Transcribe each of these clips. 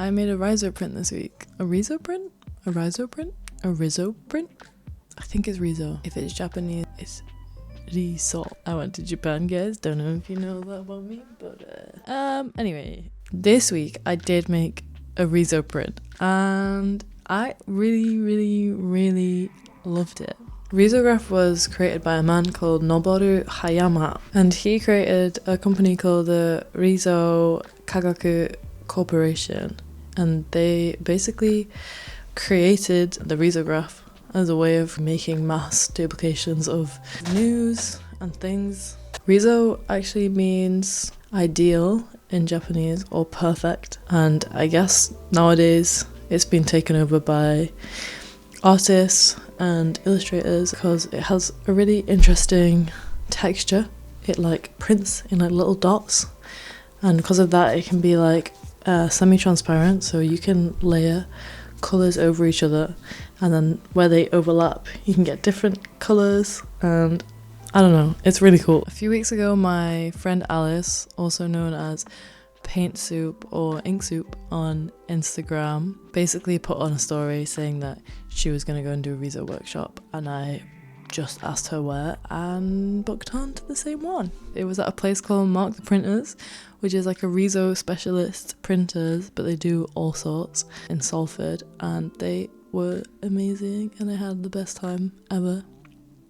I made a Riso-print this week. A Riso-print? A Riso-print? A Riso-print? I think it's Riso. If it's Japanese, it's Riso. I went to Japan, guys. Don't know if you know that about me, but anyway. This week I did make a Riso-print and I really loved it. Risograph was created by a man called Noboru Hayama, and he created a company called the Riso Kagaku Corporation, and they basically created the risograph as a way of making mass duplications of news and things. Riso actually means ideal in Japanese, or perfect, and I guess nowadays it's been taken over by artists and illustrators because it has a really interesting texture. It like prints in like little dots, and because of that it can be like semi-transparent, so you can layer colours over each other, and then where they overlap you can get different colours, and I don't know, it's really cool. A few weeks ago my friend Alice, also known as Paint Soup or Ink Soup on Instagram, basically put on a story saying that she was going to go and do a Riso workshop, and I just asked her where and booked on to the same one. It was at a place called Mark the Printers, which is like a Riso specialist printers, but they do all sorts in Salford, and they were amazing and I had the best time ever.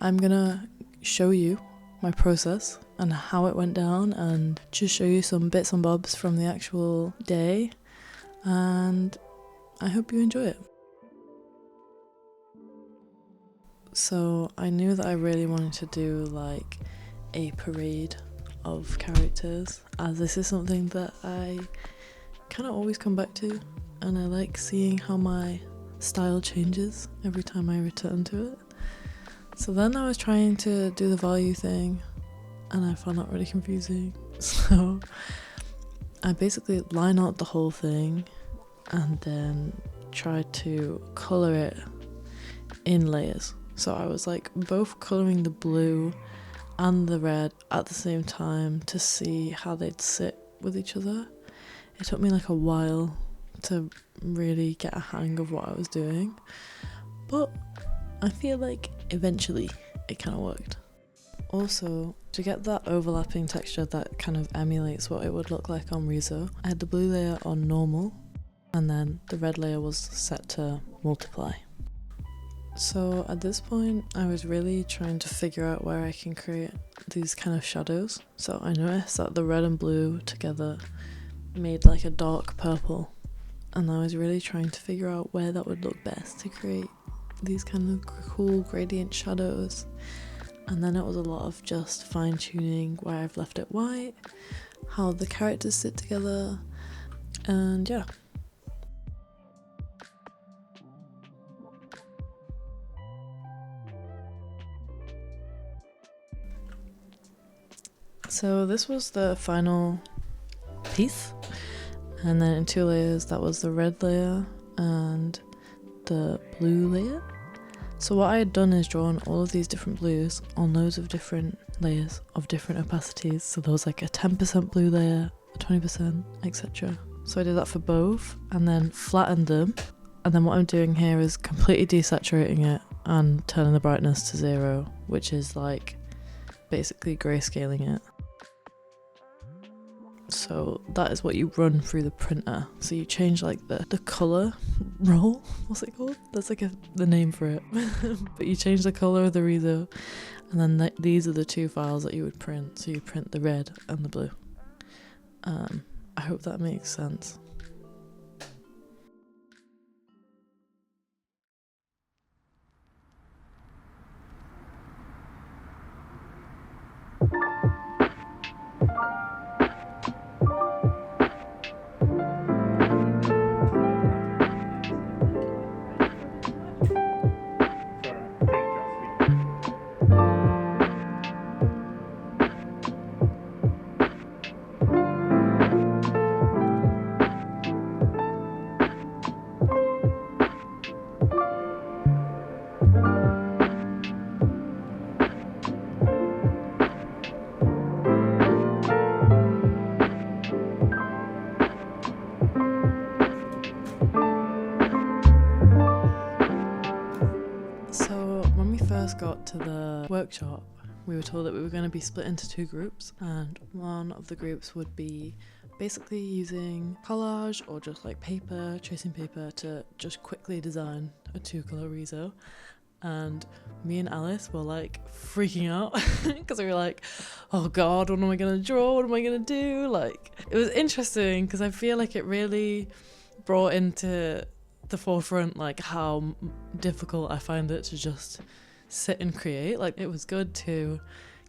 I'm gonna show you my process and how it went down and just show you some bits and bobs from the actual day, and I hope you enjoy it. So I knew that I really wanted to do like a parade of characters, as this is something that I kind of always come back to, and I like seeing how my style changes every time I return to it. So then I was trying to do the value thing and I found that really confusing, so I basically line out the whole thing and then tried to colour it in layers. So I was like both colouring the blue and the red at the same time to see how they'd sit with each other. It took me like a while to really get a hang of what I was doing, but I feel like eventually it kind of worked. Also, to get that overlapping texture that kind of emulates what it would look like on Riso, I had the blue layer on normal and then the red layer was set to multiply. So at this point I was really trying to figure out where I can create these kind of shadows. So I noticed that the red and blue together made like a dark purple, and I was really trying to figure out where that would look best to create these kind of cool gradient shadows. And then it was a lot of just fine tuning where I've left it white, how the characters sit together, and yeah. So this was the final piece, and then in 2 layers, that was the red layer and the blue layer. So what I had done is drawn all of these different blues on loads of different layers of different opacities. So there was like a 10% blue layer, a 20%, etc. So I did that for both and then flattened them. And then what I'm doing here is completely desaturating it and turning the brightness to 0, which is like basically grayscaling it. So that is what you run through the printer. So you change like the colour roll, what's it called? That's like the name for it. But you change the colour of the Riso, and then these are the 2 files that you would print. So you print the red and the blue. I hope that makes sense. So when we first got to the workshop, we were told that we were going to be split into 2 groups, and one of the groups would be basically using collage or just like paper, tracing paper, to just quickly design a 2-colour Riso. And me and Alice were like freaking out because we were like, oh god, what am I going to draw? What am I going to do? Like, it was interesting because I feel like it really brought into the forefront like how difficult I find it to just sit and create. Like, it was good to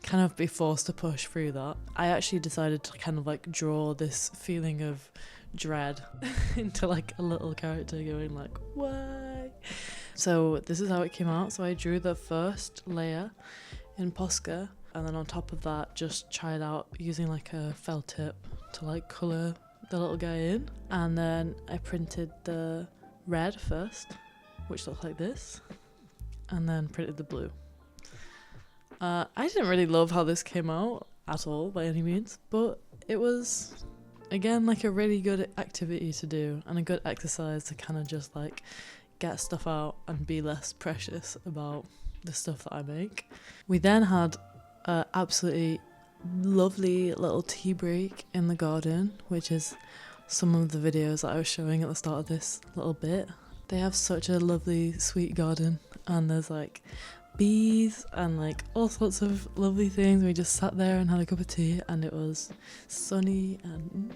kind of be forced to push through that. I actually decided to kind of like draw this feeling of dread into like a little character going like, why? So this is how it came out. So I drew the first layer in Posca, and then on top of that just tried out using like a felt tip to like colour the little guy in, and then I printed the red first, which looks like this, and then printed the blue. I didn't really love how this came out at all by any means, but it was again like a really good activity to do and a good exercise to kind of just like get stuff out and be less precious about the stuff that I make. We then had an absolutely lovely little tea break in the garden, which is some of the videos that I was showing at the start of this little bit. They have such a lovely sweet garden, and there's like bees and like all sorts of lovely things. We just sat there and had a cup of tea, and it was sunny and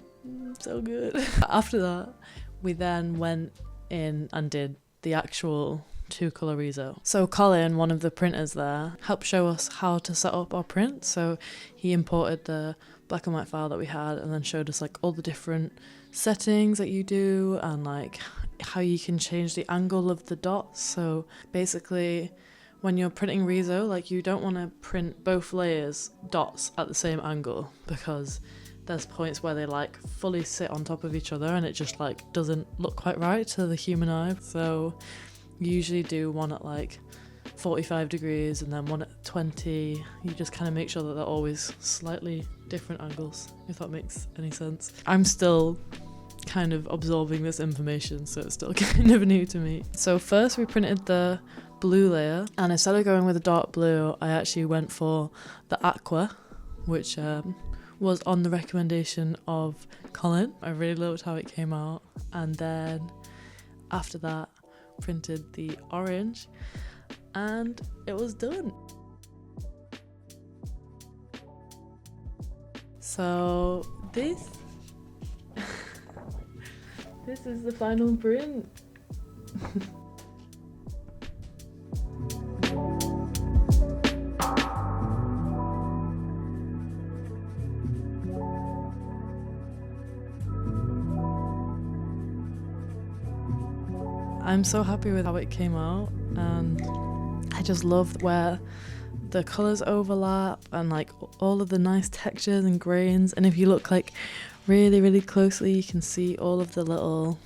so good. After that, we then went in and did the actual 2-colour Riso. So Colin, one of the printers there, helped show us how to set up our print. So he imported the black and white file that we had and then showed us like all the different settings that you do and like how you can change the angle of the dots. So basically when you're printing Riso, like you don't want to print both layers dots at the same angle, because there's points where they like fully sit on top of each other and it just like doesn't look quite right to the human eye. So you usually do one at like 45 degrees and then one at 20. You just kind of make sure that they're always slightly different angles, if that makes any sense. I'm still kind of absorbing this information, so it's still kind of new to me. So first we printed the blue layer, and instead of going with the dark blue, I actually went for the aqua, which was on the recommendation of Colin. I really loved how it came out. And then after that, printed the orange, and it was done. So this this is the final print. I'm so happy with how it came out, and I just love where the colours overlap and like all of the nice textures and grains. And if you look like really closely, you can see all of the little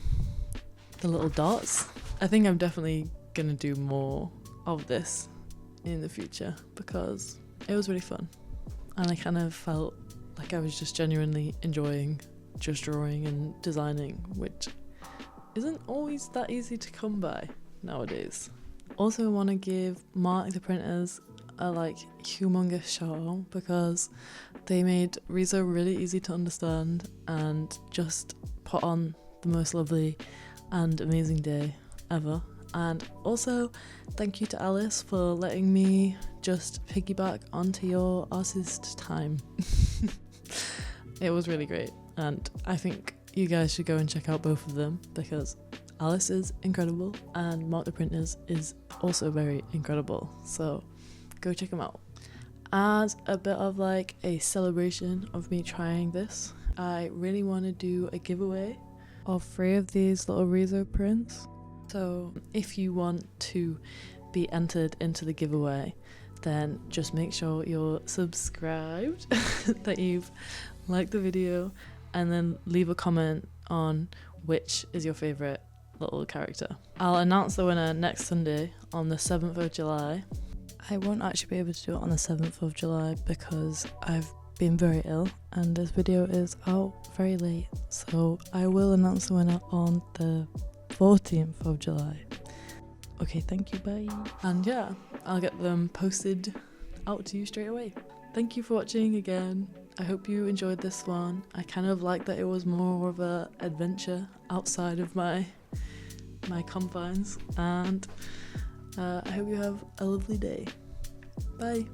dots. I think I'm definitely gonna do more of this in the future because it was really fun, and I kind of felt like I was just genuinely enjoying just drawing and designing, which isn't always that easy to come by nowadays. Also want to give Mark the printers a like humongous shout out because they made Riso really easy to understand and just put on the most lovely and amazing day ever. And also thank you to Alice for letting me just piggyback onto your artist time. It was really great, and I think you guys should go and check out both of them because Alice is incredible and Mark the Printers is also very incredible. So go check them out. As a bit of like a celebration of me trying this, I really want to do a giveaway of 3 of these little Riso prints. So if you want to be entered into the giveaway, then just make sure you're subscribed, that you've liked the video, and then leave a comment on which is your favourite little character. I'll announce the winner next Sunday on the 7th of July. I won't actually be able to do it on the 7th of July because I've been very ill and this video is out very late, so I will announce the winner on the 14th of July. Okay, thank you, bye. And yeah, I'll get them posted out to you straight away. Thank you for watching again. I hope you enjoyed this one. I kind of like that it was more of a adventure outside of my confines, and I hope you have a lovely day. Bye.